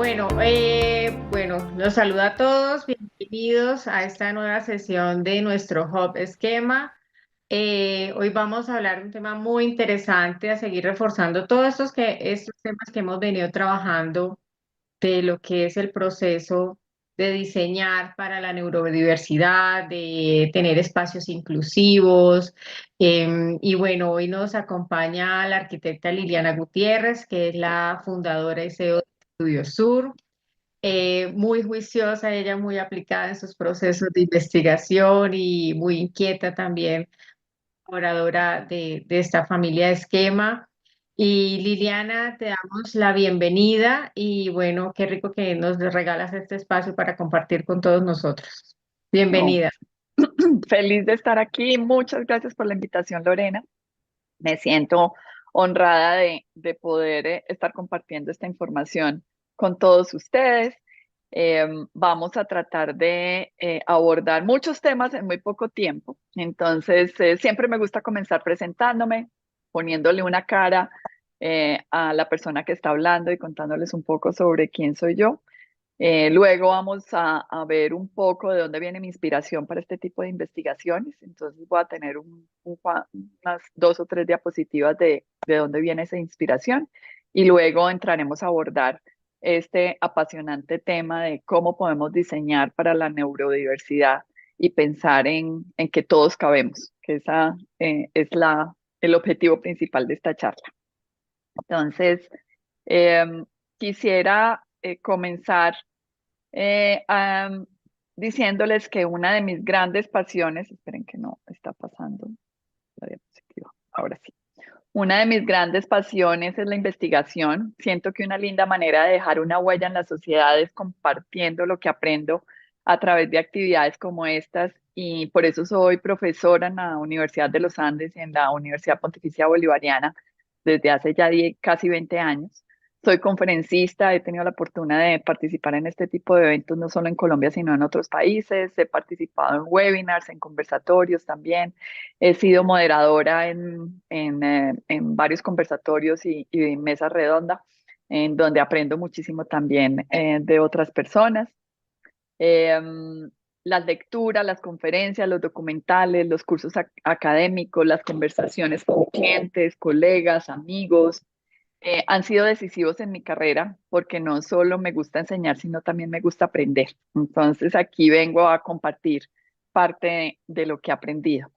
Bueno, los saludo a todos, bienvenidos a esta nueva sesión de nuestro Hub Esquema. Hoy vamos a hablar de un tema muy interesante, a seguir reforzando todos estos temas que hemos venido trabajando de lo que es el proceso de diseñar para la neurodiversidad, de tener espacios inclusivos. Y bueno, hoy nos acompaña la arquitecta Liliana Gutiérrez, que es la fundadora y CEO de Estudio Sur. Muy juiciosa, ella muy aplicada en sus procesos de investigación y muy inquieta también, colaboradora de esta familia de Esquema. Y Liliana, te damos la bienvenida y bueno, qué rico que nos regalas este espacio para compartir con todos nosotros. No, Bienvenida. feliz de estar aquí. Muchas gracias por la invitación, Lorena. Me siento honrada de poder estar compartiendo esta información con todos ustedes. Vamos a tratar de abordar muchos temas en muy poco tiempo. Entonces, siempre me gusta comenzar presentándome, poniéndole una cara a la persona que está hablando y contándoles un poco sobre quién soy yo. Luego vamos a ver un poco de dónde viene mi inspiración para este tipo de investigaciones. Entonces voy a tener unas 2 o 3 diapositivas de dónde viene esa inspiración. Y luego entraremos a abordar este apasionante tema de cómo podemos diseñar para la neurodiversidad y pensar en que todos cabemos, que esa es el objetivo principal de esta charla. Entonces, quisiera comenzar eh, am, diciéndoles que una de mis grandes pasiones, esperen que no está pasando la diapositiva, ahora sí. Una de mis grandes pasiones es la investigación. Siento que una linda manera de dejar una huella en la sociedad es compartiendo lo que aprendo a través de actividades como estas y por eso soy profesora en la Universidad de los Andes y en la Universidad Pontificia Bolivariana desde hace ya casi 20 años. Soy conferencista, he tenido la oportunidad de participar en este tipo de eventos no solo en Colombia, sino en otros países. He participado en webinars, en conversatorios también. He sido moderadora en varios conversatorios y mesas redondas, en donde aprendo muchísimo también de otras personas. Em, las lecturas, las conferencias, los documentales, los cursos académicos, las conversaciones con clientes, colegas, amigos, han sido decisivos en mi carrera porque no solo me gusta enseñar, sino también me gusta aprender. Entonces aquí vengo a compartir parte de lo que he aprendido.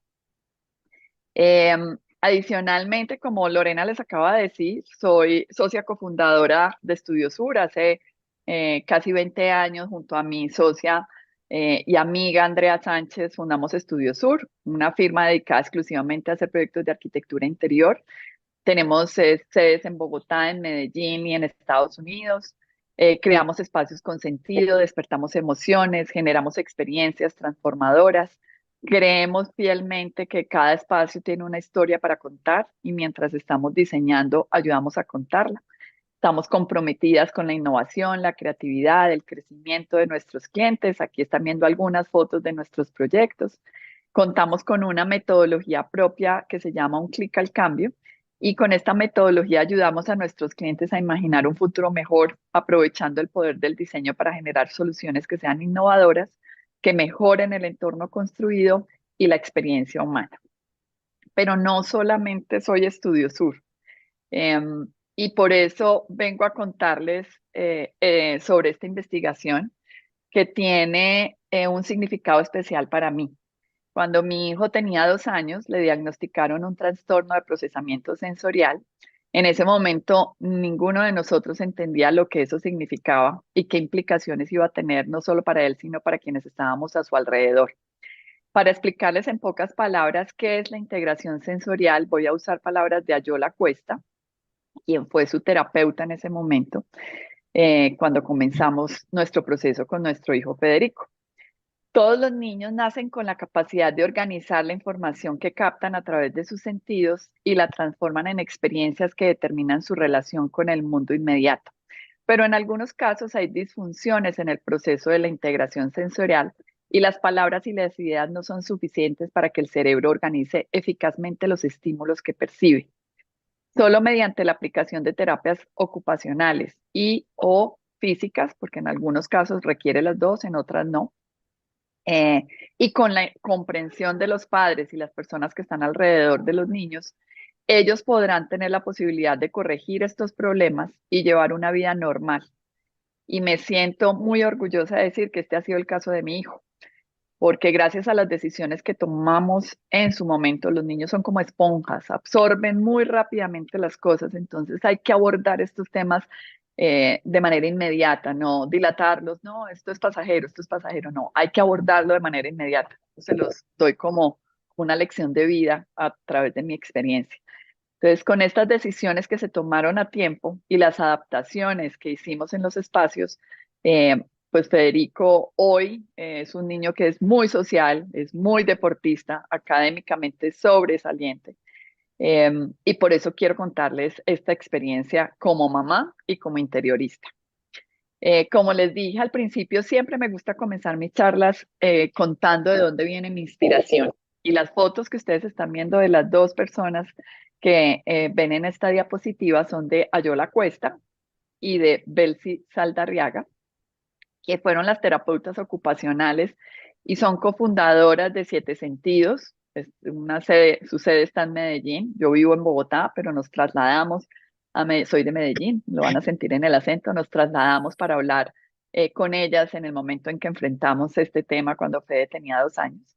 Adicionalmente, como Lorena les acaba de decir, soy socia cofundadora de Estudio Sur hace casi 20 años junto a mi socia y amiga Andrea Sánchez fundamos Estudio Sur, una firma dedicada exclusivamente a hacer proyectos de arquitectura interior. Tenemos sedes en Bogotá, en Medellín y en Estados Unidos. Creamos espacios con sentido, despertamos emociones, generamos experiencias transformadoras. Creemos fielmente que cada espacio tiene una historia para contar y mientras estamos diseñando, ayudamos a contarla. Estamos comprometidas con la innovación, la creatividad, el crecimiento de nuestros clientes. Aquí están viendo algunas fotos de nuestros proyectos. Contamos con una metodología propia que se llama un clic al cambio y con esta metodología ayudamos a nuestros clientes a imaginar un futuro mejor, aprovechando el poder del diseño para generar soluciones que sean innovadoras, que mejoren el entorno construido y la experiencia humana. Pero no solamente soy Estudio Sur. Em, y por eso vengo a contarles sobre esta investigación que tiene un significado especial para mí. Cuando mi hijo tenía 2 años, le diagnosticaron un trastorno de procesamiento sensorial. En ese momento, ninguno de nosotros entendía lo que eso significaba y qué implicaciones iba a tener, no solo para él, sino para quienes estábamos a su alrededor. Para explicarles en pocas palabras qué es la integración sensorial, voy a usar palabras de Ayola Cuesta, quien fue su terapeuta en ese momento, cuando comenzamos nuestro proceso con nuestro hijo Federico. Todos los niños nacen con la capacidad de organizar la información que captan a través de sus sentidos y la transforman en experiencias que determinan su relación con el mundo inmediato. Pero en algunos casos hay disfunciones en el proceso de la integración sensorial y las palabras y las ideas no son suficientes para que el cerebro organice eficazmente los estímulos que percibe. Solo mediante la aplicación de terapias ocupacionales y o físicas, porque en algunos casos requiere las dos, en otras no. Eh, y con la comprensión de los padres y las personas que están alrededor de los niños, ellos podrán tener la posibilidad de corregir estos problemas y llevar una vida normal. Y me siento muy orgullosa de decir que este ha sido el caso de mi hijo, porque gracias a las decisiones que tomamos en su momento, los niños son como esponjas, absorben muy rápidamente las cosas, entonces hay que abordar estos temas de manera inmediata, no dilatarlos, no, esto es pasajero, no, hay que abordarlo de manera inmediata. Se los doy como una lección de vida a través de mi experiencia. Entonces, con estas decisiones que se tomaron a tiempo y las adaptaciones que hicimos en los espacios, pues Federico hoy es un niño que es muy social, es muy deportista, académicamente sobresaliente. Y por eso quiero contarles esta experiencia como mamá y como interiorista. Como les dije al principio, siempre me gusta comenzar mis charlas contando de dónde viene mi inspiración. Y las fotos que ustedes están viendo de las dos personas que ven en esta diapositiva son de Ayola Cuesta y de Belsi Saldarriaga, que fueron las terapeutas ocupacionales y son cofundadoras de Siete Sentidos. Su sede está en Medellín. Yo vivo en Bogotá, pero nos trasladamos soy de Medellín, lo van a sentir en el acento, nos trasladamos para hablar con ellas en el momento en que enfrentamos este tema cuando Fede tenía 2 años.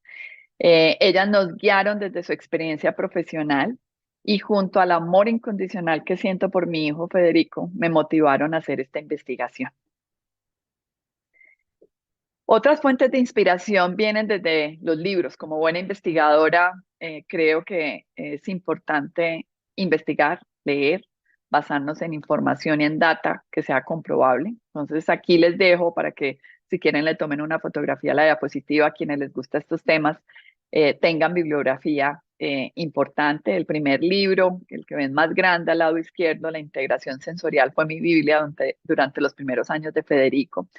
Ellas nos guiaron desde su experiencia profesional y junto al amor incondicional que siento por mi hijo Federico, me motivaron a hacer esta investigación. Otras fuentes de inspiración vienen desde los libros. Como buena investigadora, creo que es importante investigar, leer, basarnos en información y en data que sea comprobable. Entonces, aquí les dejo para que si quieren le tomen una fotografía a la diapositiva a quienes les gustan estos temas, tengan bibliografía importante. El primer libro, el que ven más grande al lado izquierdo, La integración sensorial, fue mi Biblia durante los primeros años de Federico.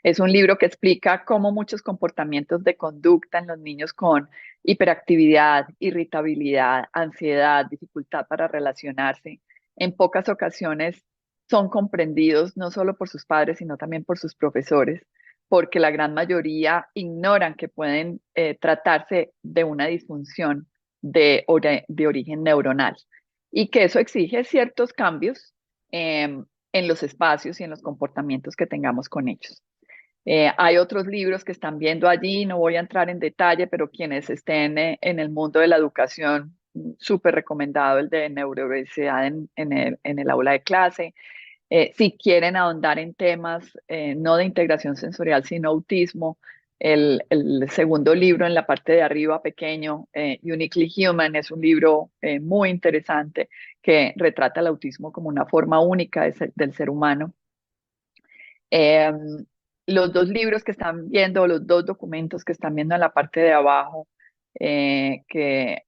Es un libro que explica cómo muchos comportamientos de conducta en los niños con hiperactividad, irritabilidad, ansiedad, dificultad para relacionarse, en pocas ocasiones son comprendidos no solo por sus padres, sino también por sus profesores, porque la gran mayoría ignoran que pueden tratarse de una disfunción de origen neuronal y que eso exige ciertos cambios en los espacios y en los comportamientos que tengamos con ellos. Hay otros libros que están viendo allí, no voy a entrar en detalle, pero quienes estén en el mundo de la educación, súper recomendado el de neurodiversidad en el aula de clase. Si quieren ahondar en temas no de integración sensorial, sino autismo, el segundo libro en la parte de arriba, pequeño, Uniquely Human, es un libro muy interesante que retrata el autismo como una forma única del ser humano. Eh, los dos libros que están viendo, los dos documentos que están viendo en la parte de abajo, que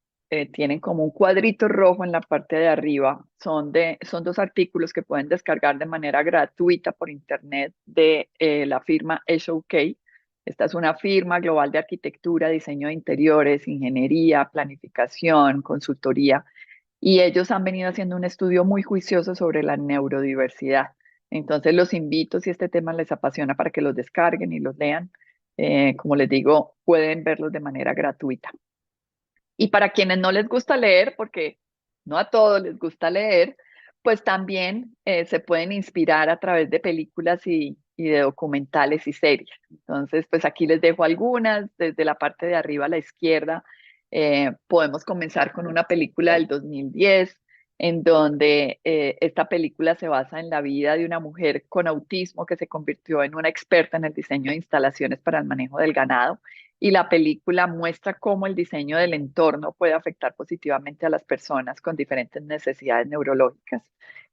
tienen como un cuadrito rojo en la parte de arriba, son dos artículos que pueden descargar de manera gratuita por internet de la firma HOK. Esta es una firma global de arquitectura, diseño de interiores, ingeniería, planificación, consultoría, y ellos han venido haciendo un estudio muy juicioso sobre la neurodiversidad. Entonces los invito, si este tema les apasiona, para que los descarguen y los lean. Como les digo, pueden verlos de manera gratuita. Y para quienes no les gusta leer, porque no a todos les gusta leer, pues también se pueden inspirar a través de películas y de documentales y series. Entonces, pues aquí les dejo algunas, desde la parte de arriba a la izquierda. Podemos comenzar con una película del 2010, en donde esta película se basa en la vida de una mujer con autismo que se convirtió en una experta en el diseño de instalaciones para el manejo del ganado, y la película muestra cómo el diseño del entorno puede afectar positivamente a las personas con diferentes necesidades neurológicas.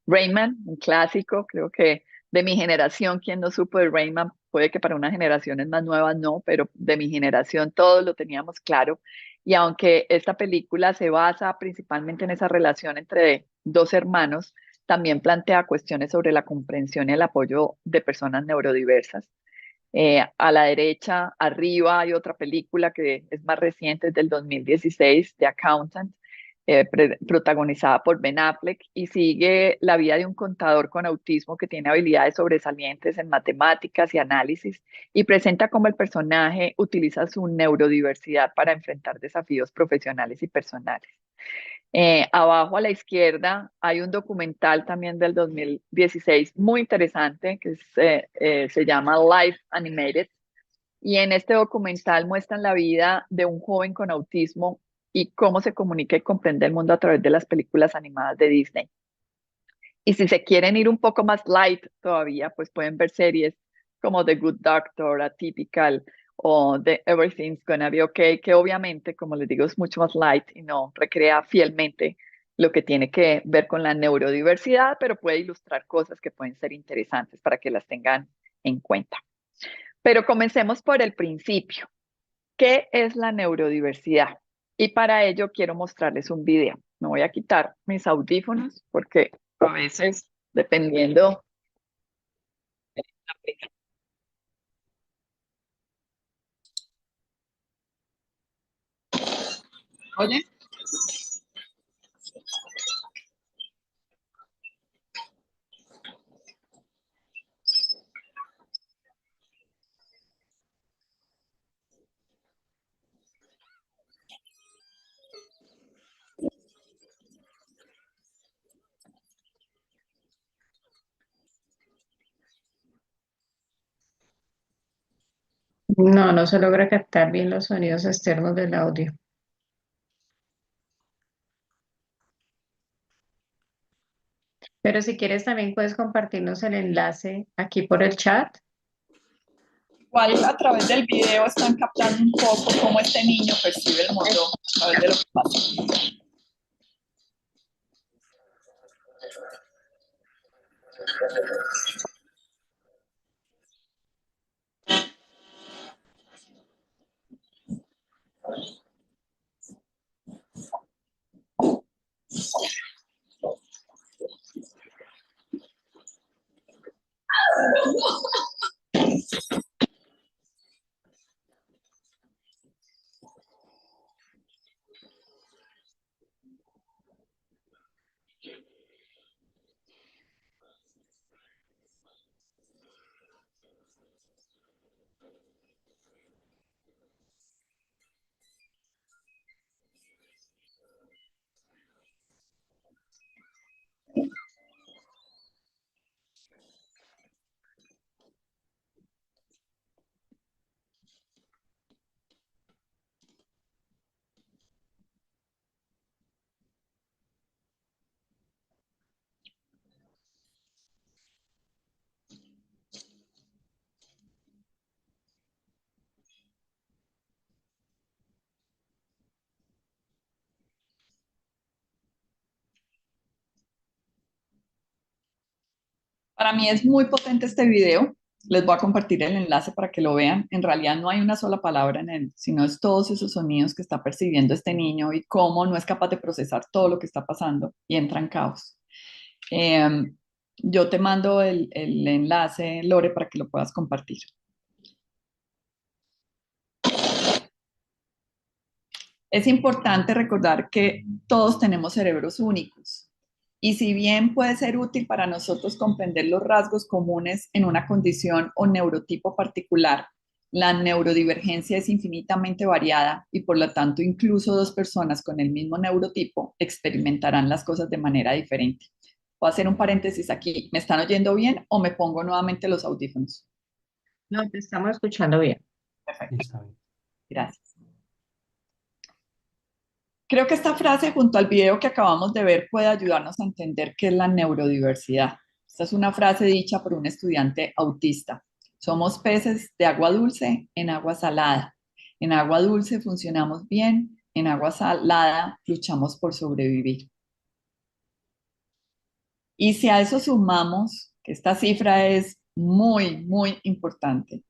Rayman, un clásico, creo que de mi generación, quien no supo de Rayman, puede que para unas generaciones más nuevas no, pero de mi generación todos lo teníamos claro. Y aunque esta película se basa principalmente en esa relación entre dos hermanos, también plantea cuestiones sobre la comprensión y el apoyo de personas neurodiversas. A la derecha, arriba, hay otra película que es más reciente, es del 2016, The Accountant, protagonizada por Ben Affleck, y sigue la vida de un contador con autismo que tiene habilidades sobresalientes en matemáticas y análisis, y presenta cómo el personaje utiliza su neurodiversidad para enfrentar desafíos profesionales y personales. Abajo a la izquierda hay un documental también del 2016 muy interesante que se llama Life Animated, y en este documental muestran la vida de un joven con autismo y cómo se comunica y comprende el mundo a través de las películas animadas de Disney. Y si se quieren ir un poco más light todavía, pues pueden ver series como The Good Doctor, Atypical o The Everything's Gonna Be Okay, que obviamente, como les digo, es mucho más light y no recrea fielmente lo que tiene que ver con la neurodiversidad, pero puede ilustrar cosas que pueden ser interesantes para que las tengan en cuenta. Pero comencemos por el principio. ¿Qué es la neurodiversidad? Y para ello quiero mostrarles un video. Me voy a quitar mis audífonos porque a veces, dependiendo de la aplicación. Oye, No, no se logra captar bien los sonidos externos del audio. Pero si quieres también puedes compartirnos el enlace aquí por el chat. igual a través del video están captando un poco cómo este niño percibe el mundo a través de lo que pasa. Para mí es muy potente este video. Les voy a compartir el enlace para que lo vean. En realidad no hay una sola palabra en él, sino es todos esos sonidos que está percibiendo este niño y cómo no es capaz de procesar todo lo que está pasando y entra en caos. Eh, yo te mando el enlace, Lore, para que lo puedas compartir. Es importante recordar que todos tenemos cerebros únicos. Y si bien puede ser útil para nosotros comprender los rasgos comunes en una condición o neurotipo particular, la neurodivergencia es infinitamente variada y por lo tanto incluso dos personas con el mismo neurotipo experimentarán las cosas de manera diferente. Voy a hacer un paréntesis aquí. ¿Me están oyendo bien o me pongo nuevamente los audífonos? No, te estamos escuchando bien. Perfecto. Gracias. Creo que esta frase junto al video que acabamos de ver puede ayudarnos a entender qué es la neurodiversidad. Esta es una frase dicha por un estudiante autista. Somos peces de agua dulce en agua salada. En agua dulce funcionamos bien, en agua salada luchamos por sobrevivir. Y si a eso sumamos, que esta cifra es muy, muy importante,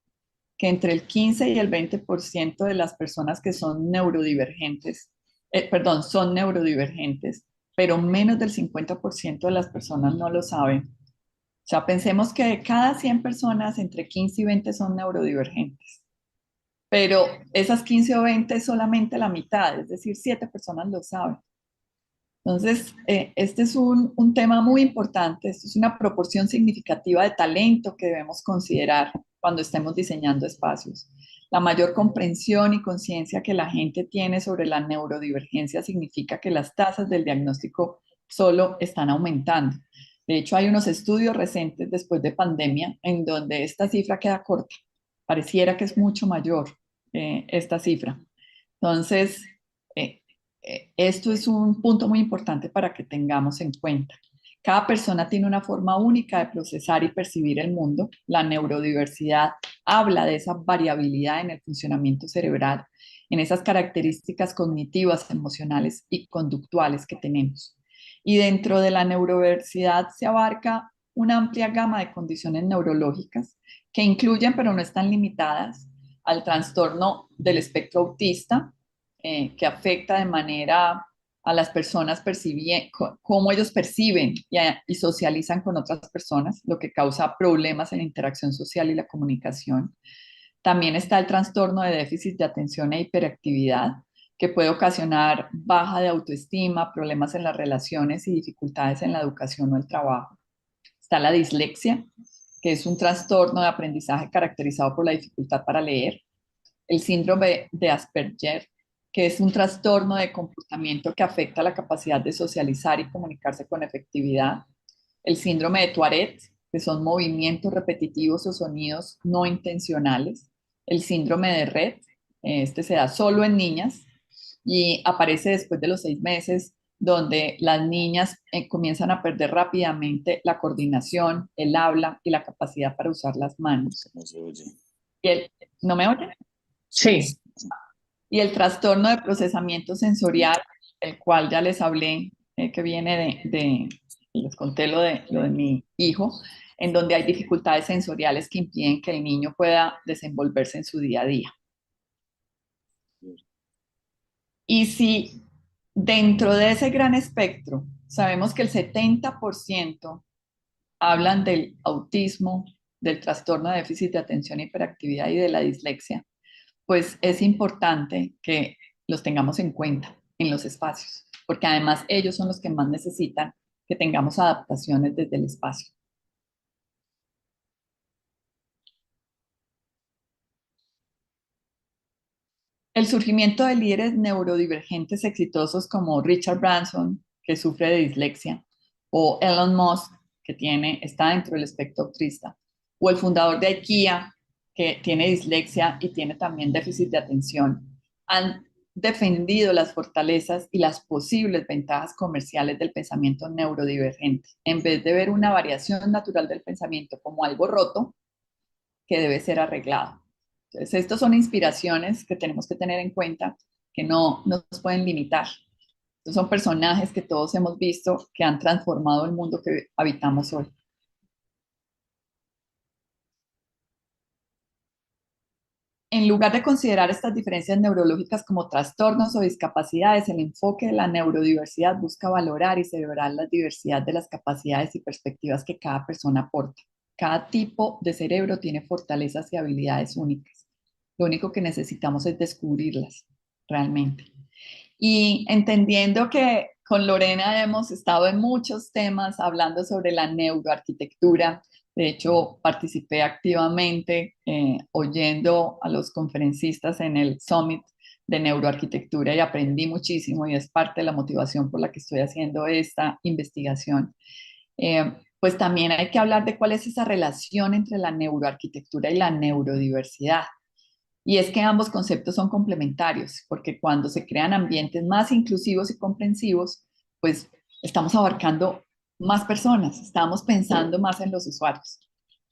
que entre el 15 y el 20% de las personas que son neurodivergentes, son neurodivergentes, pero menos del 50% de las personas no lo saben. O sea, pensemos que de cada 100 personas, entre 15 y 20 son neurodivergentes, pero esas 15 o 20 es solamente la mitad, es decir, 7 personas lo saben. Entonces, este es un tema muy importante, esto es una proporción significativa de talento que debemos considerar cuando estemos diseñando espacios. La mayor comprensión y conciencia que la gente tiene sobre la neurodivergencia significa que las tasas del diagnóstico solo están aumentando. De hecho, hay unos estudios recientes después de pandemia en donde esta cifra queda corta. Pareciera que es mucho mayor esta cifra. Entonces, eh, esto es un punto muy importante para que tengamos en cuenta. Cada persona tiene una forma única de procesar y percibir el mundo. La neurodiversidad habla de esa variabilidad en el funcionamiento cerebral, en esas características cognitivas, emocionales y conductuales que tenemos. Y dentro de la neurodiversidad se abarca una amplia gama de condiciones neurológicas que incluyen, pero no están limitadas, al trastorno del espectro autista, que afecta de manera a las personas, cómo ellos perciben y socializan con otras personas, lo que causa problemas en la interacción social y la comunicación. También está el trastorno de déficit de atención e hiperactividad, que puede ocasionar baja de autoestima, problemas en las relaciones y dificultades en la educación o el trabajo. Está la dislexia, que es un trastorno de aprendizaje caracterizado por la dificultad para leer. El síndrome de Asperger, que es un trastorno de comportamiento que afecta la capacidad de socializar y comunicarse con efectividad. El síndrome de Tourette, que son movimientos repetitivos o sonidos no intencionales. El síndrome de Rett, este se da solo en niñas y aparece después de los 6 meses, donde las niñas comienzan a perder rápidamente la coordinación, el habla y la capacidad para usar las manos. No se oye. Y ¿no me oye? Sí. Y el trastorno de procesamiento sensorial, el cual ya les hablé, que viene les conté lo de mi hijo, en donde hay dificultades sensoriales que impiden que el niño pueda desenvolverse en su día a día. Y si dentro de ese gran espectro sabemos que el 70% hablan del autismo, del trastorno de déficit de atención e hiperactividad y de la dislexia, pues es importante que los tengamos en cuenta en los espacios, porque además ellos son los que más necesitan que tengamos adaptaciones desde el espacio. El surgimiento de líderes neurodivergentes exitosos como Richard Branson, que sufre de dislexia, o Elon Musk, que está dentro del espectro autista, o el fundador de IKEA, que tiene dislexia y tiene también déficit de atención, han defendido las fortalezas y las posibles ventajas comerciales del pensamiento neurodivergente, en vez de ver una variación natural del pensamiento como algo roto que debe ser arreglado. Entonces, estas son inspiraciones que tenemos que tener en cuenta, que no nos pueden limitar. Estos son personajes que todos hemos visto que han transformado el mundo que habitamos hoy. En lugar de considerar estas diferencias neurológicas como trastornos o discapacidades, el enfoque de la neurodiversidad busca valorar y celebrar la diversidad de las capacidades y perspectivas que cada persona aporta. Cada tipo de cerebro tiene fortalezas y habilidades únicas. Lo único que necesitamos es descubrirlas realmente. Y entendiendo que con Lorena hemos estado en muchos temas hablando sobre la neuroarquitectura. De hecho, participé activamente oyendo a los conferencistas en el Summit de Neuroarquitectura y aprendí muchísimo y es parte de la motivación por la que estoy haciendo esta investigación. Pues también hay que hablar de cuál es esa relación entre la neuroarquitectura y la neurodiversidad. Y es que ambos conceptos son complementarios, porque cuando se crean ambientes más inclusivos y comprensivos, pues estamos abarcando más personas, estamos pensando más en los usuarios.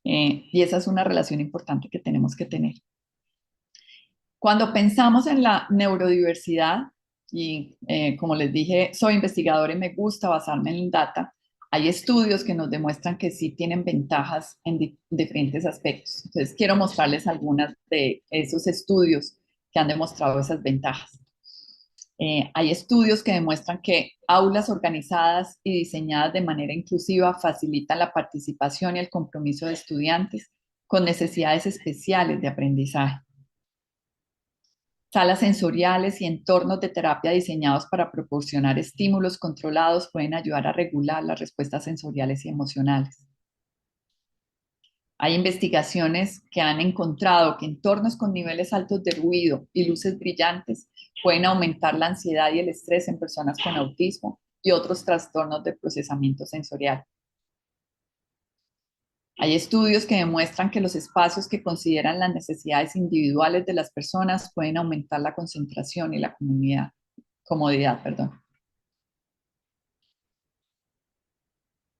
Y esa es una relación importante que tenemos que tener. Cuando pensamos en la neurodiversidad, y como les dije, soy investigadora y me gusta basarme en data, hay estudios que nos demuestran que sí tienen ventajas en diferentes aspectos. Entonces, quiero mostrarles algunas de esos estudios que han demostrado esas ventajas. Hay estudios que demuestran que aulas organizadas y diseñadas de manera inclusiva facilitan la participación y el compromiso de estudiantes con necesidades especiales de aprendizaje. Salas sensoriales y entornos de terapia diseñados para proporcionar estímulos controlados pueden ayudar a regular las respuestas sensoriales y emocionales. Hay investigaciones que han encontrado que entornos con niveles altos de ruido y luces brillantes pueden aumentar la ansiedad y el estrés en personas con autismo y otros trastornos de procesamiento sensorial. Hay estudios que demuestran que los espacios que consideran las necesidades individuales de las personas pueden aumentar la concentración y la comodidad.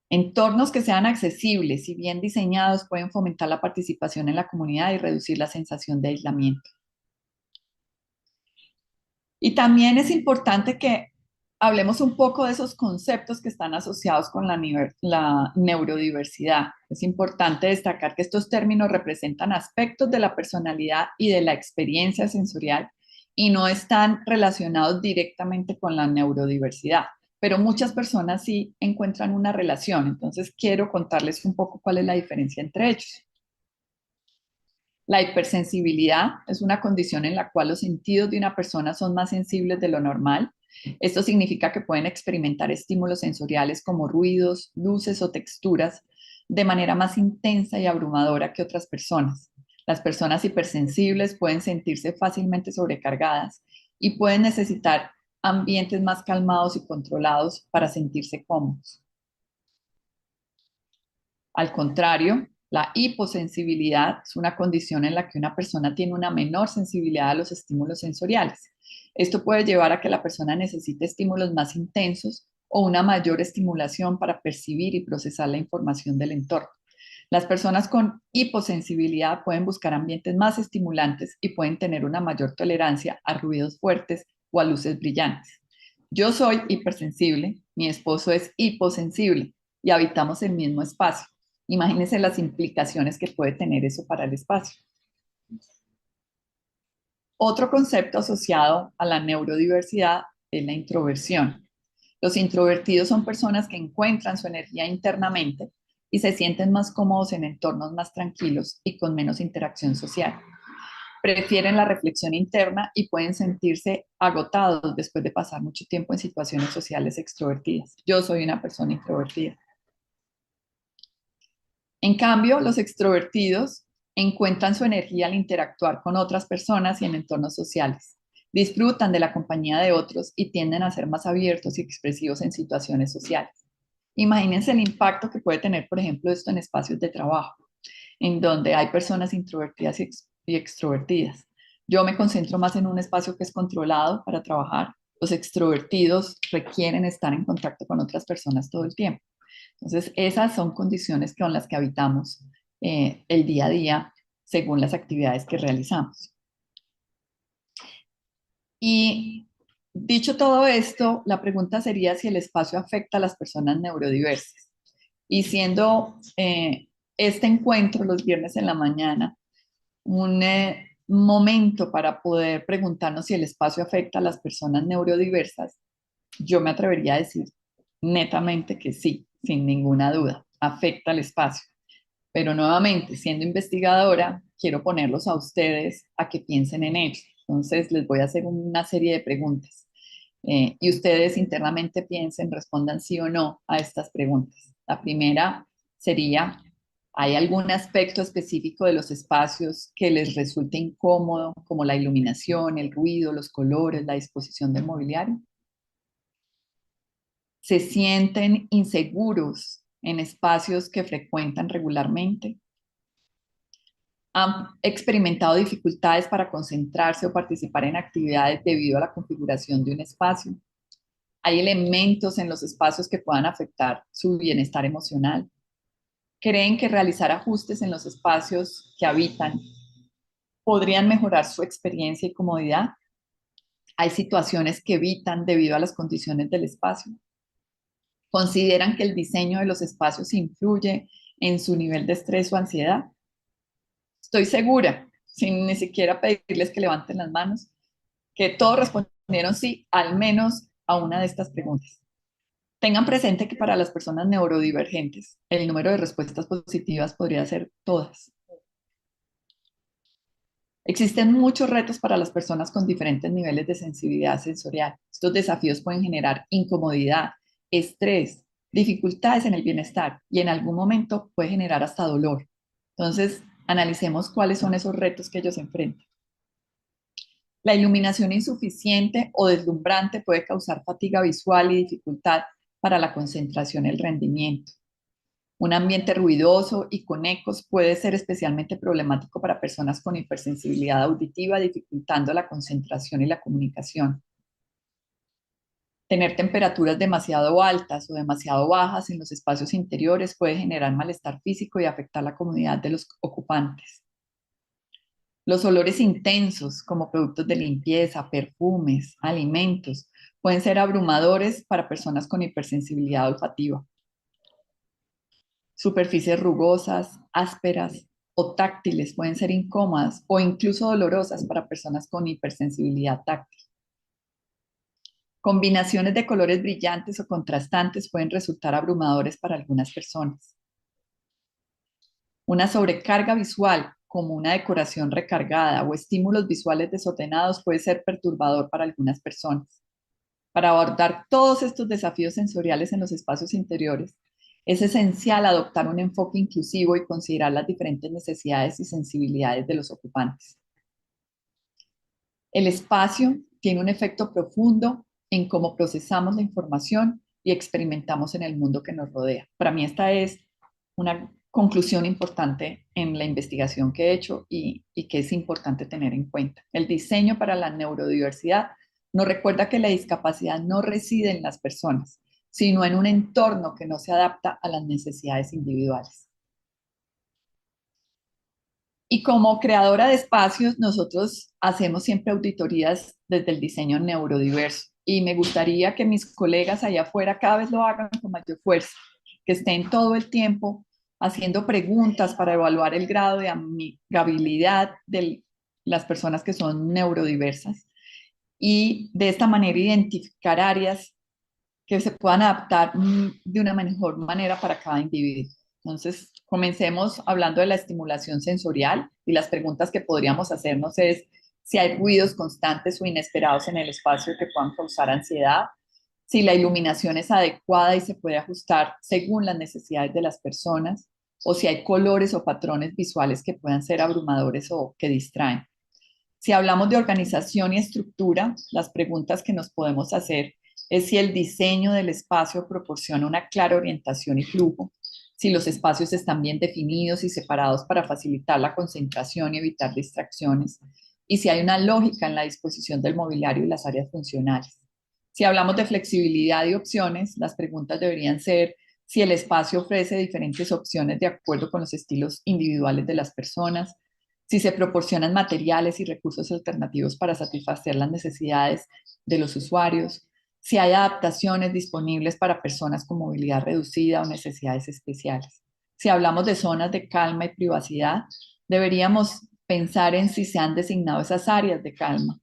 Entornos que sean accesibles y bien diseñados pueden fomentar la participación en la comunidad y reducir la sensación de aislamiento. Y también es importante que hablemos un poco de esos conceptos que están asociados con la neurodiversidad. Es importante destacar que estos términos representan aspectos de la personalidad y de la experiencia sensorial y no están relacionados directamente con la neurodiversidad, pero muchas personas sí encuentran una relación. Entonces quiero contarles un poco cuál es la diferencia entre ellos. La hipersensibilidad es una condición en la cual los sentidos de una persona son más sensibles de lo normal. Esto significa que pueden experimentar estímulos sensoriales como ruidos, luces o texturas de manera más intensa y abrumadora que otras personas. Las personas hipersensibles pueden sentirse fácilmente sobrecargadas y pueden necesitar ambientes más calmados y controlados para sentirse cómodos. Al contrario, la hiposensibilidad es una condición en la que una persona tiene una menor sensibilidad a los estímulos sensoriales. Esto puede llevar a que la persona necesite estímulos más intensos o una mayor estimulación para percibir y procesar la información del entorno. Las personas con hiposensibilidad pueden buscar ambientes más estimulantes y pueden tener una mayor tolerancia a ruidos fuertes o a luces brillantes. Yo soy hipersensible, mi esposo es hiposensible y habitamos el mismo espacio. Imagínense las implicaciones que puede tener eso para el espacio. Otro concepto asociado a la neurodiversidad es la introversión. Los introvertidos son personas que encuentran su energía internamente y se sienten más cómodos en entornos más tranquilos y con menos interacción social. Prefieren la reflexión interna y pueden sentirse agotados después de pasar mucho tiempo en situaciones sociales extrovertidas. Yo soy una persona introvertida. En cambio, los extrovertidos encuentran su energía al interactuar con otras personas y en entornos sociales. Disfrutan de la compañía de otros y tienden a ser más abiertos y expresivos en situaciones sociales. Imagínense el impacto que puede tener, por ejemplo, esto en espacios de trabajo, en donde hay personas introvertidas y extrovertidas. Yo me concentro más en un espacio que es controlado para trabajar. Los extrovertidos requieren estar en contacto con otras personas todo el tiempo. Entonces, esas son condiciones con las que habitamos el día a día según las actividades que realizamos. Y dicho todo esto, la pregunta sería si el espacio afecta a las personas neurodiversas. Y siendo este encuentro los viernes en la mañana un momento para poder preguntarnos si el espacio afecta a las personas neurodiversas, yo me atrevería a decir netamente que sí, sin ninguna duda, afecta al espacio. Pero nuevamente, siendo investigadora, quiero ponerlos a ustedes a que piensen en ello. Entonces, les voy a hacer una serie de preguntas. Y ustedes internamente piensen, respondan sí o no a estas preguntas. La primera sería, ¿hay algún aspecto específico de los espacios que les resulte incómodo, como la iluminación, el ruido, los colores, la disposición del mobiliario? ¿Se sienten inseguros en espacios que frecuentan regularmente? ¿Han experimentado dificultades para concentrarse o participar en actividades debido a la configuración de un espacio? ¿Hay elementos en los espacios que puedan afectar su bienestar emocional? ¿Creen que realizar ajustes en los espacios que habitan podrían mejorar su experiencia y comodidad? ¿Hay situaciones que evitan debido a las condiciones del espacio? ¿Consideran que el diseño de los espacios influye en su nivel de estrés o ansiedad? Estoy segura, sin ni siquiera pedirles que levanten las manos, que todos respondieron sí, al menos a una de estas preguntas. Tengan presente que para las personas neurodivergentes, el número de respuestas positivas podría ser todas. Existen muchos retos para las personas con diferentes niveles de sensibilidad sensorial. Estos desafíos pueden generar incomodidad, estrés, dificultades en el bienestar y en algún momento puede generar hasta dolor. Entonces, analicemos cuáles son esos retos que ellos enfrentan. La iluminación insuficiente o deslumbrante puede causar fatiga visual y dificultad para la concentración y el rendimiento. Un ambiente ruidoso y con ecos puede ser especialmente problemático para personas con hipersensibilidad auditiva, dificultando la concentración y la comunicación. Tener temperaturas demasiado altas o demasiado bajas en los espacios interiores puede generar malestar físico y afectar la comodidad de los ocupantes. Los olores intensos, como productos de limpieza, perfumes, alimentos, pueden ser abrumadores para personas con hipersensibilidad olfativa. Superficies rugosas, ásperas o táctiles pueden ser incómodas o incluso dolorosas para personas con hipersensibilidad táctil. Combinaciones de colores brillantes o contrastantes pueden resultar abrumadores para algunas personas. Una sobrecarga visual, como una decoración recargada o estímulos visuales desordenados, puede ser perturbador para algunas personas. Para abordar todos estos desafíos sensoriales en los espacios interiores, es esencial adoptar un enfoque inclusivo y considerar las diferentes necesidades y sensibilidades de los ocupantes. El espacio tiene un efecto profundo en cómo procesamos la información y experimentamos en el mundo que nos rodea. Para mí esta es una conclusión importante en la investigación que he hecho y que es importante tener en cuenta. El diseño para la neurodiversidad nos recuerda que la discapacidad no reside en las personas, sino en un entorno que no se adapta a las necesidades individuales. Y como creadora de espacios, nosotros hacemos siempre auditorías desde el diseño neurodiverso. Y me gustaría que mis colegas allá afuera cada vez lo hagan con mayor fuerza, que estén todo el tiempo haciendo preguntas para evaluar el grado de amigabilidad de las personas que son neurodiversas y de esta manera identificar áreas que se puedan adaptar de una mejor manera para cada individuo. Entonces, comencemos hablando de la estimulación sensorial y las preguntas que podríamos hacernos es si hay ruidos constantes o inesperados en el espacio que puedan causar ansiedad, si la iluminación es adecuada y se puede ajustar según las necesidades de las personas, o si hay colores o patrones visuales que puedan ser abrumadores o que distraen. Si hablamos de organización y estructura, las preguntas que nos podemos hacer es si el diseño del espacio proporciona una clara orientación y flujo, si los espacios están bien definidos y separados para facilitar la concentración y evitar distracciones, y si hay una lógica en la disposición del mobiliario y las áreas funcionales. Si hablamos de flexibilidad y opciones, las preguntas deberían ser si el espacio ofrece diferentes opciones de acuerdo con los estilos individuales de las personas, si se proporcionan materiales y recursos alternativos para satisfacer las necesidades de los usuarios, si hay adaptaciones disponibles para personas con movilidad reducida o necesidades especiales. Si hablamos de zonas de calma y privacidad, deberíamos pensar en si se han designado esas áreas de calma,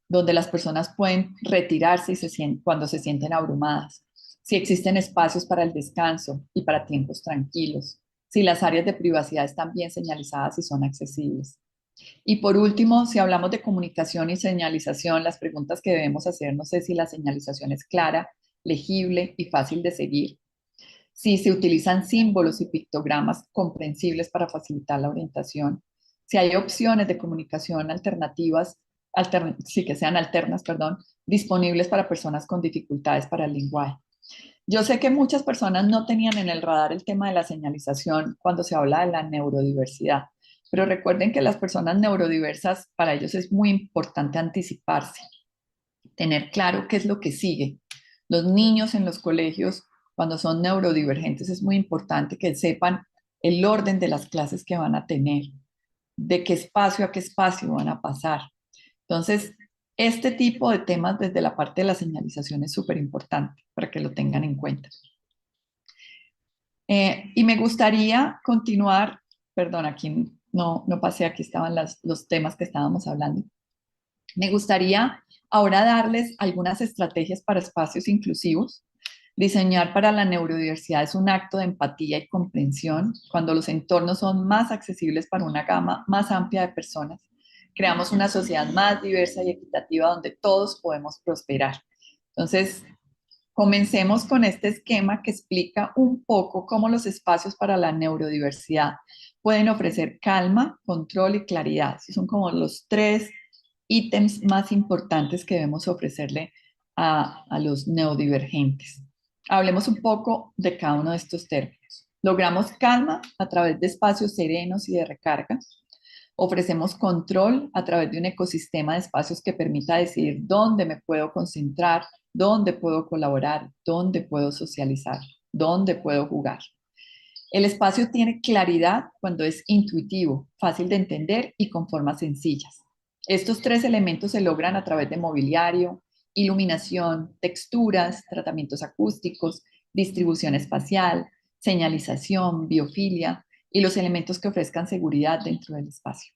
donde las personas pueden retirarse cuando se sienten abrumadas, si existen espacios para el descanso y para tiempos tranquilos, si las áreas de privacidad están bien señalizadas y son accesibles. Y por último, si hablamos de comunicación y señalización, las preguntas que debemos hacernos es si la señalización es clara, legible y fácil de seguir, si se utilizan símbolos y pictogramas comprensibles para facilitar la orientación, si hay opciones de comunicación alternativas, sí que sean alternas, perdón, disponibles para personas con dificultades para el lenguaje. Yo sé que muchas personas no tenían en el radar el tema de la señalización cuando se habla de la neurodiversidad, pero recuerden que las personas neurodiversas, para ellos es muy importante anticiparse, tener claro qué es lo que sigue. Los niños en los colegios, cuando son neurodivergentes, es muy importante que sepan el orden de las clases que van a tener, de qué espacio a qué espacio van a pasar. Entonces, este tipo de temas desde la parte de la señalización es súper importante para que lo tengan en cuenta. Y me gustaría continuar, perdón, aquí no pasé, aquí estaban los temas que estábamos hablando. Me gustaría ahora darles algunas estrategias para espacios inclusivos. Diseñar para la neurodiversidad es un acto de empatía y comprensión cuando los entornos son más accesibles para una gama más amplia de personas creamos una sociedad más diversa y equitativa donde todos podemos prosperar. Entonces, comencemos con este esquema que explica un poco cómo los espacios para la neurodiversidad pueden ofrecer calma, control y claridad. Esos son como los tres ítems más importantes que debemos ofrecerle a los neurodivergentes. Hablemos un poco de cada uno de estos términos. Logramos calma a través de espacios serenos y de recarga. Ofrecemos control a través de un ecosistema de espacios que permita decidir dónde me puedo concentrar, dónde puedo colaborar, dónde puedo socializar, dónde puedo jugar. El espacio tiene claridad cuando es intuitivo, fácil de entender y con formas sencillas. Estos tres elementos se logran a través de mobiliario, iluminación, texturas, tratamientos acústicos, distribución espacial, señalización, biofilia y los elementos que ofrezcan seguridad dentro del espacio.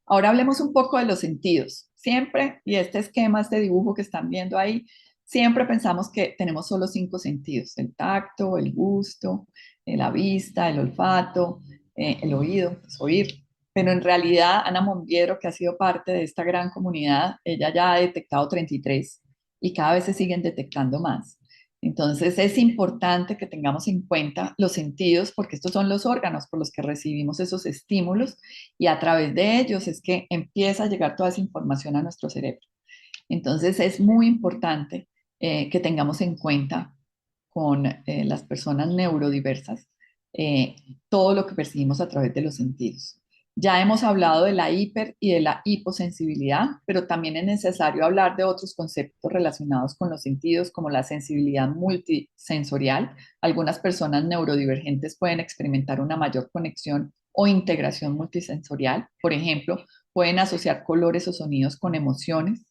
Ahora hablemos un poco de los sentidos. Siempre, y este esquema, este dibujo que están viendo ahí, siempre pensamos que tenemos solo 5 sentidos: el tacto, el gusto, la vista, el olfato, el oído, pues oír. Pero en realidad, Ana Monviero, que ha sido parte de esta gran comunidad, ella ya ha detectado 33 y cada vez se siguen detectando más. Entonces es importante que tengamos en cuenta los sentidos porque estos son los órganos por los que recibimos esos estímulos y a través de ellos es que empieza a llegar toda esa información a nuestro cerebro. Entonces es muy importante que tengamos en cuenta con las personas neurodiversas eh, todo lo que percibimos a través de los sentidos. Ya hemos hablado de la hiper y de la hiposensibilidad, pero también es necesario hablar de otros conceptos relacionados con los sentidos, como la sensibilidad multisensorial. Algunas personas neurodivergentes pueden experimentar una mayor conexión o integración multisensorial. Por ejemplo, pueden asociar colores o sonidos con emociones.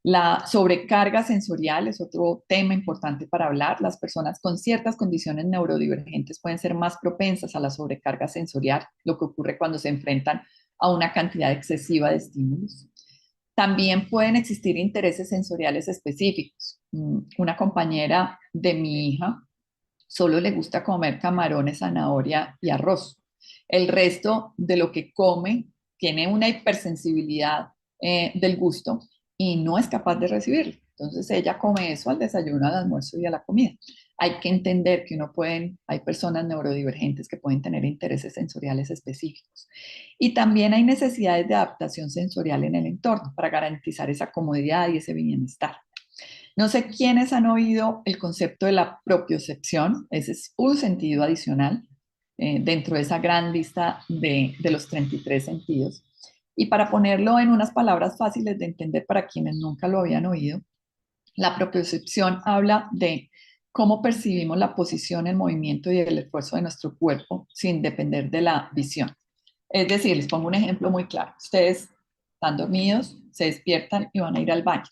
La sobrecarga sensorial es otro tema importante para hablar. Las personas con ciertas condiciones neurodivergentes pueden ser más propensas a la sobrecarga sensorial, lo que ocurre cuando se enfrentan a una cantidad excesiva de estímulos. También pueden existir intereses sensoriales específicos. Una compañera de mi hija solo le gusta comer camarones, zanahoria y arroz. El resto de lo que come tiene una hipersensibilidad del gusto y no es capaz de recibirlo. Entonces ella come eso al desayuno, al almuerzo y a la comida. Hay que entender que hay personas neurodivergentes que pueden tener intereses sensoriales específicos. Y también hay necesidades de adaptación sensorial en el entorno para garantizar esa comodidad y ese bienestar. No sé quiénes han oído el concepto de la propiocepción. Ese es un sentido adicional dentro de esa gran lista de los 33 sentidos. Y para ponerlo en unas palabras fáciles de entender para quienes nunca lo habían oído, la propiocepción habla de cómo percibimos la posición, el movimiento y el esfuerzo de nuestro cuerpo sin depender de la visión. Es decir, les pongo un ejemplo muy claro. Ustedes están dormidos, se despiertan y van a ir al baño.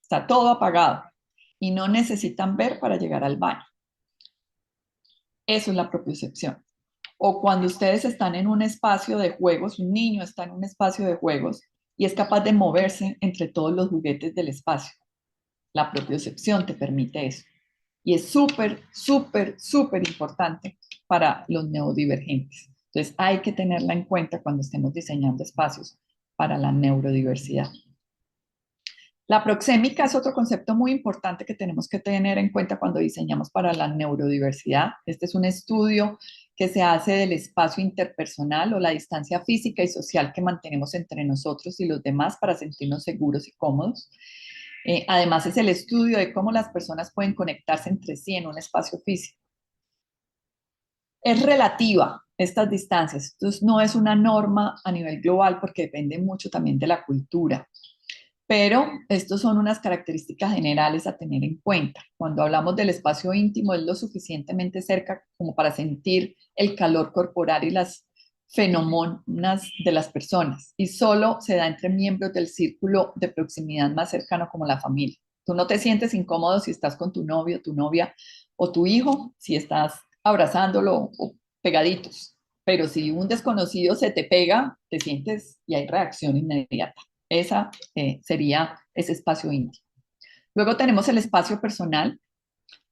Está todo apagado y no necesitan ver para llegar al baño. Eso es la propiocepción. O cuando ustedes están en un espacio de juegos, un niño está en un espacio de juegos y es capaz de moverse entre todos los juguetes del espacio. La propiocepción te permite eso. Y es súper, súper, súper importante para los neurodivergentes. Entonces hay que tenerla en cuenta cuando estemos diseñando espacios para la neurodiversidad. La proxémica es otro concepto muy importante que tenemos que tener en cuenta cuando diseñamos para la neurodiversidad. Este es un estudio que se hace del espacio interpersonal o la distancia física y social que mantenemos entre nosotros y los demás para sentirnos seguros y cómodos. Además, es el estudio de cómo las personas pueden conectarse entre sí en un espacio físico. Es relativa estas distancias, entonces no es una norma a nivel global porque depende mucho también de la cultura. Pero estos son unas características generales a tener en cuenta. Cuando hablamos del espacio íntimo, es lo suficientemente cerca como para sentir el calor corporal y las fenómenos de las personas. Y solo se da entre miembros del círculo de proximidad más cercano como la familia. Tú no te sientes incómodo si estás con tu novio, tu novia o tu hijo, si estás abrazándolo o pegaditos. Pero si un desconocido se te pega, te sientes y hay reacción inmediata. Esa sería ese espacio íntimo. Luego tenemos el espacio personal.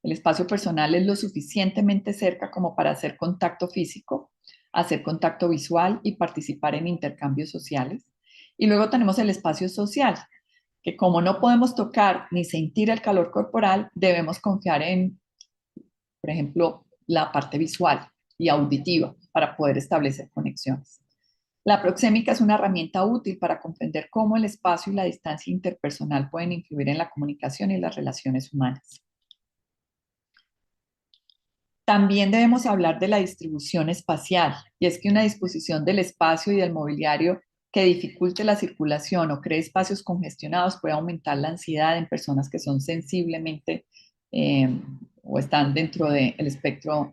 El espacio personal es lo suficientemente cerca como para hacer contacto físico. hacer contacto visual y participar en intercambios sociales. Y luego tenemos el espacio social, que como no podemos tocar ni sentir el calor corporal, debemos confiar en, por ejemplo, la parte visual y auditiva para poder establecer conexiones. La proxémica es una herramienta útil para comprender cómo el espacio y la distancia interpersonal pueden influir en la comunicación y las relaciones humanas. También debemos hablar de la distribución espacial, y es que una disposición del espacio y del mobiliario que dificulte la circulación o cree espacios congestionados puede aumentar la ansiedad en personas que son sensiblemente o están dentro del espectro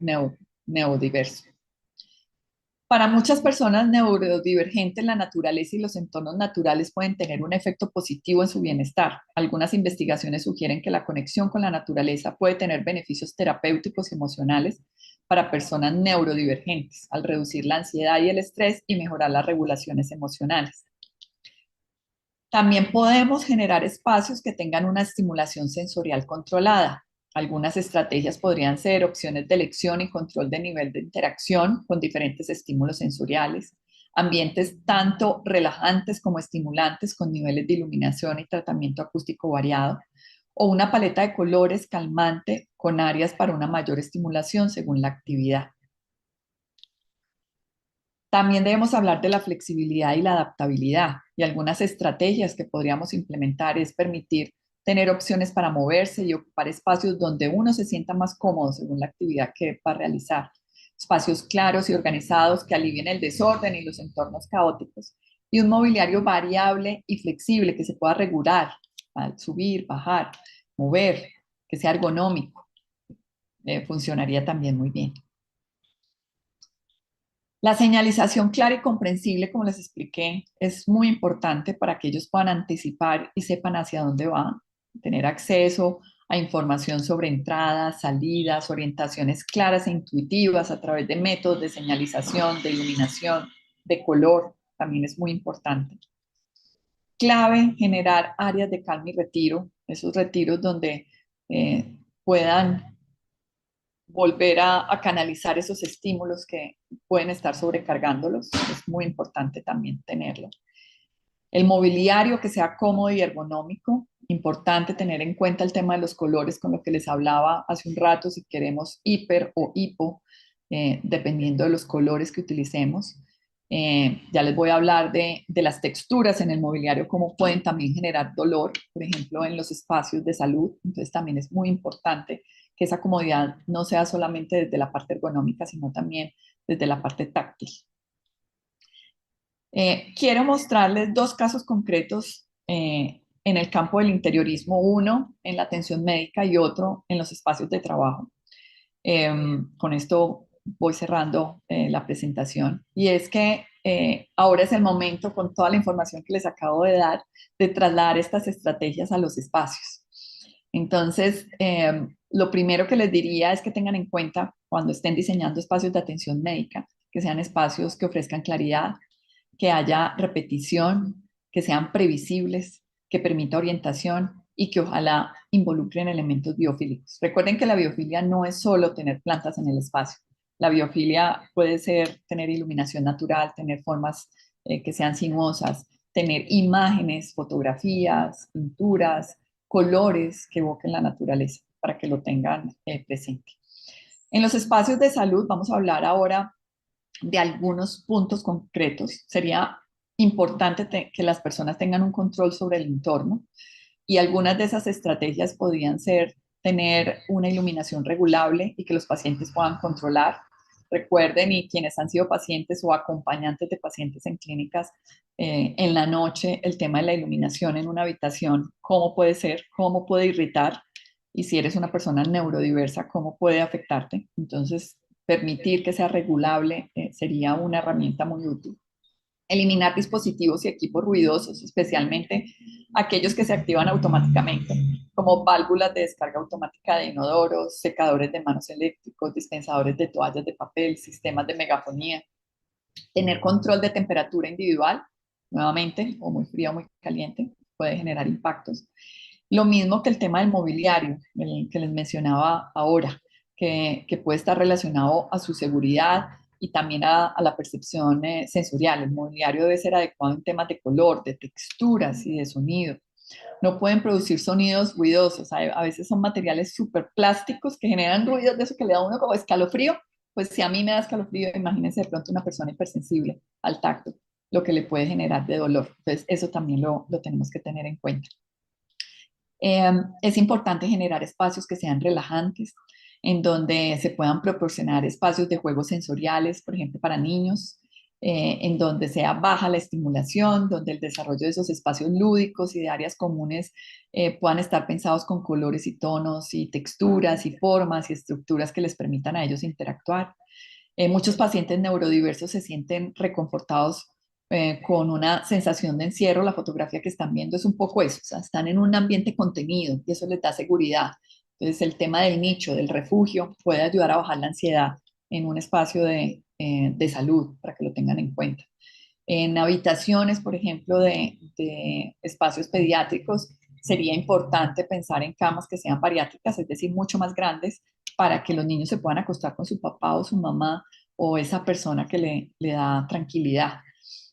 neurodiverso. Para muchas personas neurodivergentes, la naturaleza y los entornos naturales pueden tener un efecto positivo en su bienestar. Algunas investigaciones sugieren que la conexión con la naturaleza puede tener beneficios terapéuticos y emocionales para personas neurodivergentes, al reducir la ansiedad y el estrés y mejorar las regulaciones emocionales. También podemos generar espacios que tengan una estimulación sensorial controlada. Algunas estrategias podrían ser opciones de elección y control de nivel de interacción con diferentes estímulos sensoriales, ambientes tanto relajantes como estimulantes con niveles de iluminación y tratamiento acústico variado, o una paleta de colores calmante con áreas para una mayor estimulación según la actividad. También debemos hablar de la flexibilidad y la adaptabilidad, y algunas estrategias que podríamos implementar es permitir tener opciones para moverse y ocupar espacios donde uno se sienta más cómodo según la actividad que va a realizar. Espacios claros y organizados que alivien el desorden y los entornos caóticos. Y un mobiliario variable y flexible que se pueda regular, subir, bajar, mover, que sea ergonómico. Funcionaría también muy bien. La señalización clara y comprensible, como les expliqué, es muy importante para que ellos puedan anticipar y sepan hacia dónde van, tener acceso a información sobre entradas, salidas, orientaciones claras e intuitivas a través de métodos de señalización, de iluminación, de color, también es muy importante. Clave, generar áreas de calma y retiro, esos retiros donde puedan volver a canalizar esos estímulos que pueden estar sobrecargándolos. Es muy importante también tenerlo. El mobiliario que sea cómodo y ergonómico. Importante tener en cuenta el tema de los colores, con lo que les hablaba hace un rato, si queremos hiper o hipo, dependiendo de los colores que utilicemos. Ya les voy a hablar de las texturas en el mobiliario, cómo pueden también generar dolor, por ejemplo, en los espacios de salud. Entonces también es muy importante que esa comodidad no sea solamente desde la parte ergonómica, sino también desde la parte táctil. Quiero mostrarles dos casos concretos en el campo del interiorismo, uno en la atención médica y otro en los espacios de trabajo. Con esto voy cerrando la presentación. Y es que ahora es el momento, con toda la información que les acabo de dar, de trasladar estas estrategias a los espacios. Entonces, lo primero que les diría es que tengan en cuenta cuando estén diseñando espacios de atención médica, que sean espacios que ofrezcan claridad, que haya repetición, que sean previsibles, que permita orientación y que ojalá involucren elementos biofílicos. Recuerden que la biofilia no es solo tener plantas en el espacio. La biofilia puede ser tener iluminación natural, tener formas que sean sinuosas, tener imágenes, fotografías, pinturas, colores que evoquen la naturaleza para que lo tengan presente. En los espacios de salud vamos a hablar ahora de algunos puntos concretos. Sería importante que las personas tengan un control sobre el entorno y algunas de esas estrategias podrían ser tener una iluminación regulable y que los pacientes puedan controlar. Recuerden, y quienes han sido pacientes o acompañantes de pacientes en clínicas, en la noche el tema de la iluminación en una habitación, cómo puede ser, cómo puede irritar, y si eres una persona neurodiversa, cómo puede afectarte. Entonces, permitir que sea regulable sería una herramienta muy útil. Eliminar dispositivos y equipos ruidosos, especialmente aquellos que se activan automáticamente, como válvulas de descarga automática de inodoros, secadores de manos eléctricos, dispensadores de toallas de papel, sistemas de megafonía. Tener control de temperatura individual, nuevamente, o muy frío o muy caliente, puede generar impactos. Lo mismo que el tema del mobiliario, el que les mencionaba ahora, que puede estar relacionado a su seguridad y también a la percepción sensorial. El mobiliario debe ser adecuado en temas de color, de texturas y de sonido. No pueden producir sonidos ruidosos. A veces son materiales súper plásticos que generan ruidos de eso que le da a uno como escalofrío. Pues si a mí me da escalofrío, imagínense de pronto una persona hipersensible al tacto, lo que le puede generar de dolor. Entonces, eso también lo tenemos que tener en cuenta. Es importante generar espacios que sean relajantes, en donde se puedan proporcionar espacios de juegos sensoriales, por ejemplo, para niños, en donde sea baja la estimulación, donde el desarrollo de esos espacios lúdicos y de áreas comunes puedan estar pensados con colores y tonos y texturas y formas y estructuras que les permitan a ellos interactuar. Muchos pacientes neurodiversos se sienten reconfortados con una sensación de encierro. La fotografía que están viendo es un poco eso, o sea, están en un ambiente contenido y eso les da seguridad. Entonces, el tema del nicho, del refugio, puede ayudar a bajar la ansiedad en un espacio de salud, para que lo tengan en cuenta. En habitaciones, por ejemplo, de espacios pediátricos, sería importante pensar en camas que sean bariátricas, es decir, mucho más grandes, para que los niños se puedan acostar con su papá o su mamá o esa persona que le da tranquilidad.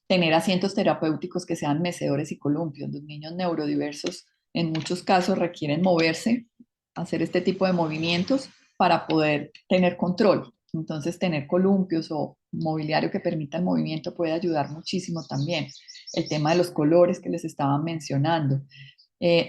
Tener asientos terapéuticos que sean mecedores y columpios. Los niños neurodiversos en muchos casos requieren moverse, hacer este tipo de movimientos para poder tener control. Entonces, tener columpios o mobiliario que permita el movimiento puede ayudar muchísimo también. El tema de los colores que les estaba mencionando.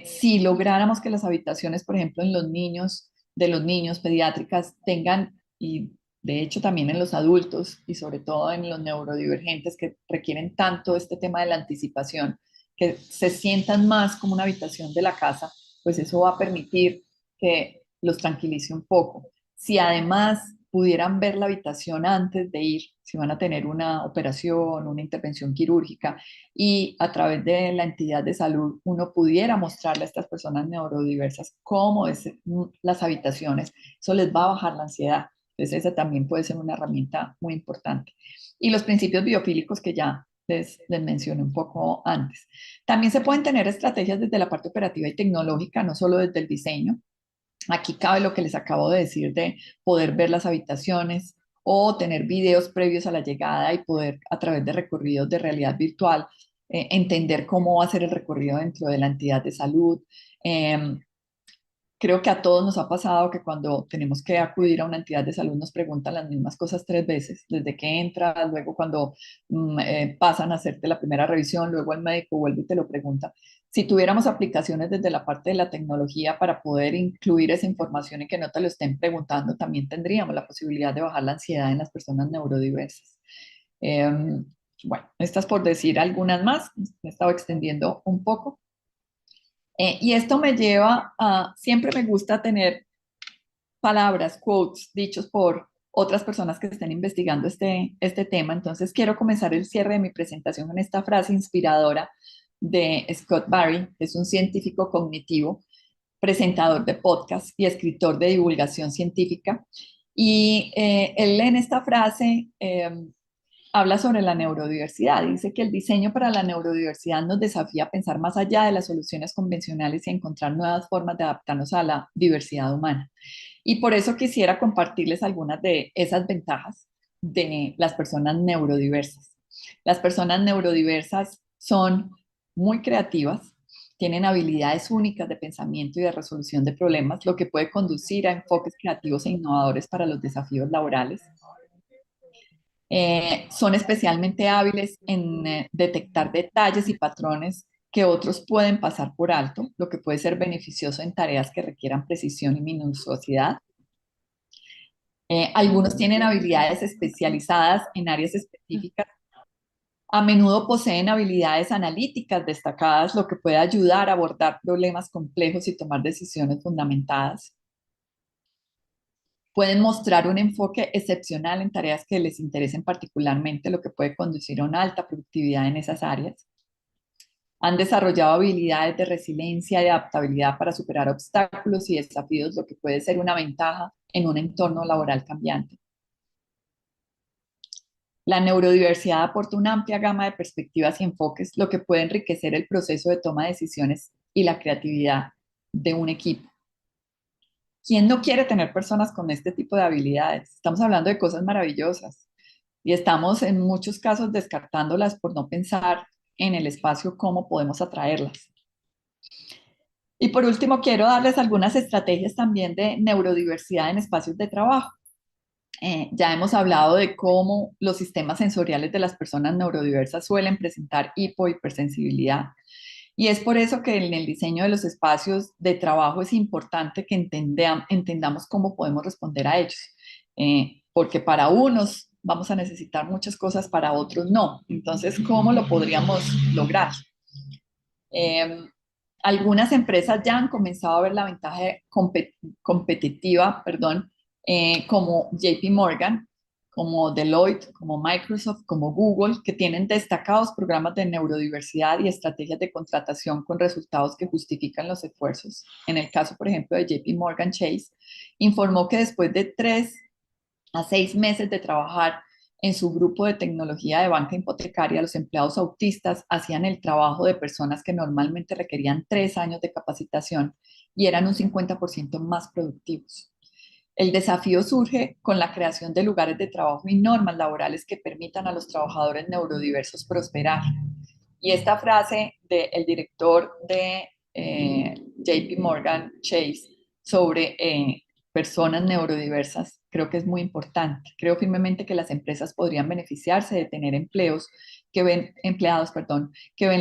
Si lográramos que las habitaciones, por ejemplo, en los niños, de los niños pediátricas tengan, y de hecho también en los adultos, y sobre todo en los neurodivergentes que requieren tanto este tema de la anticipación, que se sientan más como una habitación de la casa, pues eso va a permitir que los tranquilice un poco. Si además pudieran ver la habitación antes de ir, si van a tener una operación, una intervención quirúrgica, y a través de la entidad de salud uno pudiera mostrarle a estas personas neurodiversas cómo es las habitaciones, eso les va a bajar la ansiedad. Entonces esa también puede ser una herramienta muy importante. Y los principios biofílicos que ya les mencioné un poco antes. También se pueden tener estrategias desde la parte operativa y tecnológica, no solo desde el diseño. Aquí cabe lo que les acabo de decir de poder ver las habitaciones o tener videos previos a la llegada y poder a través de recorridos de realidad virtual entender cómo va a ser el recorrido dentro de la entidad de salud. Eh, Creo que a todos nos ha pasado que cuando tenemos que acudir a una entidad de salud nos preguntan las mismas cosas 3 veces, desde que entras, luego cuando pasan a hacerte la primera revisión, luego el médico vuelve y te lo pregunta. Si tuviéramos aplicaciones desde la parte de la tecnología para poder incluir esa información y que no te lo estén preguntando, también tendríamos la posibilidad de bajar la ansiedad en las personas neurodiversas. Bueno, estas por decir algunas más, me he estado extendiendo un poco. Y esto me lleva a, siempre me gusta tener palabras, quotes, dichos por otras personas que estén investigando este tema. Entonces quiero comenzar el cierre de mi presentación con esta frase inspiradora de Scott Barry, que es un científico cognitivo, presentador de podcast y escritor de divulgación científica. Y él en esta frase habla sobre la neurodiversidad. Dice que el diseño para la neurodiversidad nos desafía a pensar más allá de las soluciones convencionales y a encontrar nuevas formas de adaptarnos a la diversidad humana. Y por eso quisiera compartirles algunas de esas ventajas de las personas neurodiversas. Las personas neurodiversas son muy creativas, tienen habilidades únicas de pensamiento y de resolución de problemas, lo que puede conducir a enfoques creativos e innovadores para los desafíos laborales. Son especialmente hábiles en detectar detalles y patrones que otros pueden pasar por alto, lo que puede ser beneficioso en tareas que requieran precisión y minuciosidad. Algunos tienen habilidades especializadas en áreas específicas. A menudo poseen habilidades analíticas destacadas, lo que puede ayudar a abordar problemas complejos y tomar decisiones fundamentadas. Pueden mostrar un enfoque excepcional en tareas que les interesen particularmente, lo que puede conducir a una alta productividad en esas áreas. Han desarrollado habilidades de resiliencia y adaptabilidad para superar obstáculos y desafíos, lo que puede ser una ventaja en un entorno laboral cambiante. La neurodiversidad aporta una amplia gama de perspectivas y enfoques, lo que puede enriquecer el proceso de toma de decisiones y la creatividad de un equipo. ¿Quién no quiere tener personas con este tipo de habilidades? Estamos hablando de cosas maravillosas. y estamos en muchos casos descartándolas por no pensar en el espacio cómo podemos atraerlas. Y por último, quiero darles algunas estrategias también de neurodiversidad en espacios de trabajo. Ya hemos hablado de cómo los sistemas sensoriales de las personas neurodiversas suelen presentar hipersensibilidad. Y es por eso que en el diseño de los espacios de trabajo es importante que entendamos cómo podemos responder a ellos. Porque para unos vamos a necesitar muchas cosas, para otros no. Entonces, ¿cómo lo podríamos lograr? Algunas empresas ya han comenzado a ver la ventaja competitiva, perdón, como JP Morgan, como Deloitte, como Microsoft, como Google, que tienen destacados programas de neurodiversidad y estrategias de contratación con resultados que justifican los esfuerzos. En el caso, por ejemplo, de JP Morgan Chase, informó que después de 3 a 6 meses de trabajar en su grupo de tecnología de banca hipotecaria, los empleados autistas hacían el trabajo de personas que normalmente requerían 3 años de capacitación y eran un 50% más productivos. El desafío surge con la creación de lugares de trabajo y normas laborales que permitan a los trabajadores neurodiversos prosperar. Y esta frase del director de JP Morgan Chase sobre personas neurodiversas creo que es muy importante. Creo firmemente que las empresas podrían beneficiarse de tener empleados, que ven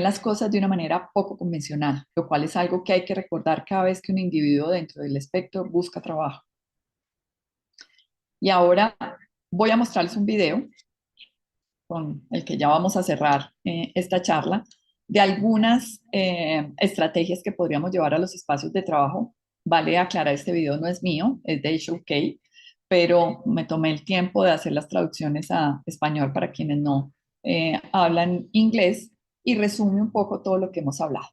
las cosas de una manera poco convencional, lo cual es algo que hay que recordar cada vez que un individuo dentro del espectro busca trabajo. Y ahora voy a mostrarles un video con el que ya vamos a cerrar esta charla, de algunas estrategias que podríamos llevar a los espacios de trabajo. Vale aclarar, este video no es mío, es de HOK, pero me tomé el tiempo de hacer las traducciones a español para quienes no hablan inglés y resume un poco todo lo que hemos hablado.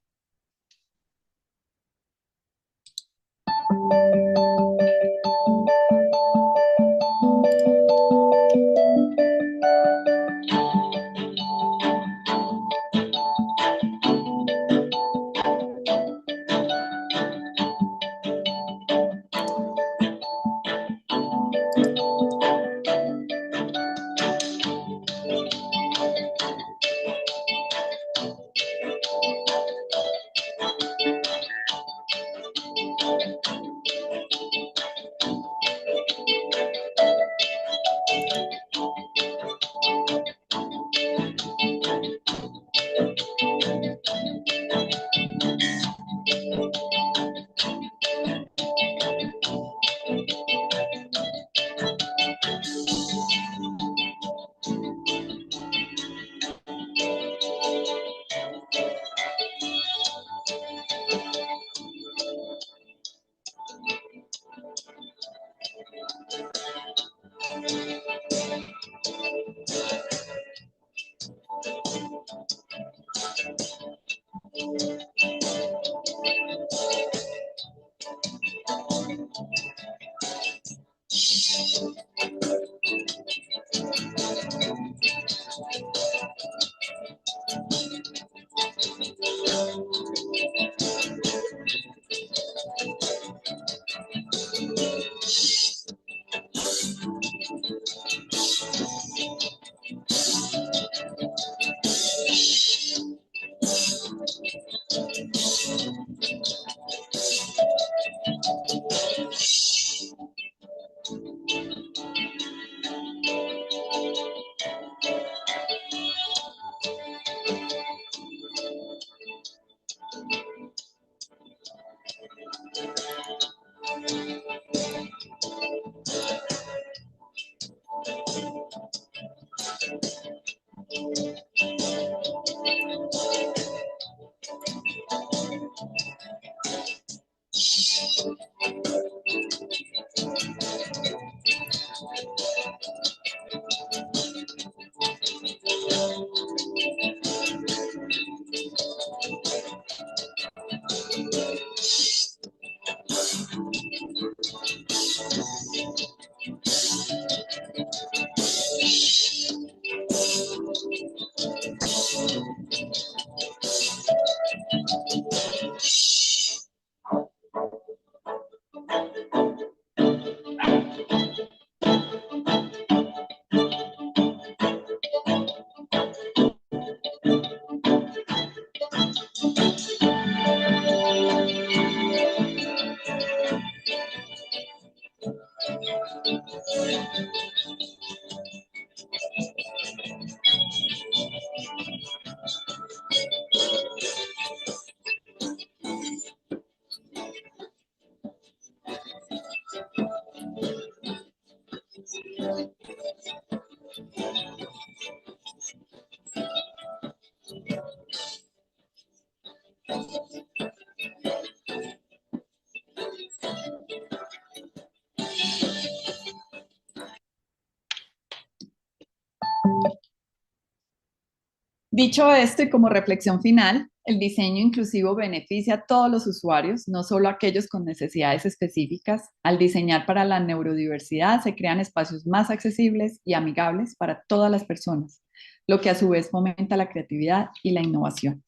Dicho esto y como reflexión final, el diseño inclusivo beneficia a todos los usuarios, no solo a aquellos con necesidades específicas. Al diseñar para la neurodiversidad se crean espacios más accesibles y amigables para todas las personas, lo que a su vez fomenta la creatividad y la innovación.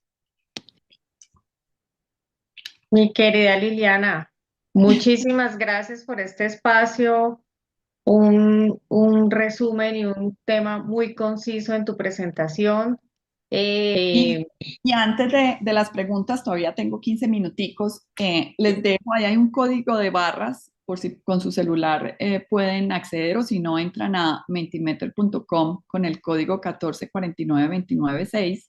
Mi querida Liliana, muchísimas gracias por este espacio, un resumen y un tema muy conciso en tu presentación. Y, Eh, y antes de las preguntas, todavía tengo 15 minuticos, les dejo, ahí hay un código de barras, por si con su celular pueden acceder o si no, entran a mentimeter.com con el código 1449296,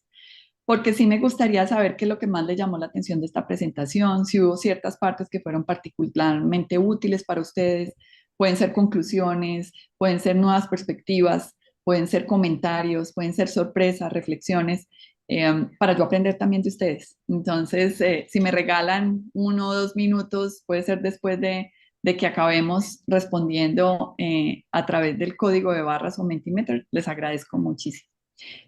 porque sí me gustaría saber qué es lo que más le llamó la atención de esta presentación, si hubo ciertas partes que fueron particularmente útiles para ustedes, pueden ser conclusiones, pueden ser nuevas perspectivas, pueden ser comentarios, pueden ser sorpresas, reflexiones, para yo aprender también de ustedes. Entonces, si me regalan 1 o 2 minutos, puede ser después de que acabemos respondiendo a través del código de barras o Mentimeter, les agradezco muchísimo.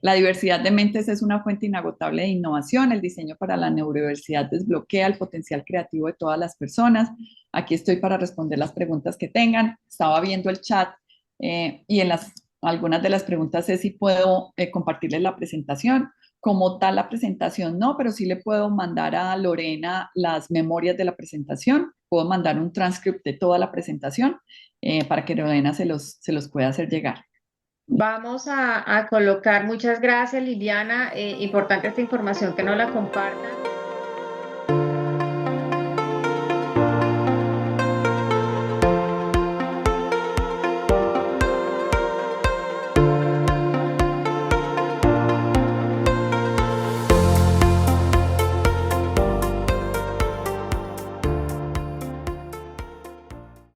La diversidad de mentes es una fuente inagotable de innovación. El diseño para la neurodiversidad desbloquea el potencial creativo de todas las personas. Aquí estoy para responder las preguntas que tengan. Estaba viendo el chat y en algunas de las preguntas es si puedo compartirles la presentación. Como tal, la presentación no, pero sí le puedo mandar a Lorena las memorias de la presentación. Puedo mandar un transcript de toda la presentación para que Lorena se los pueda hacer llegar. Vamos a colocar, muchas gracias Liliana, importante esta información que nos la compartan.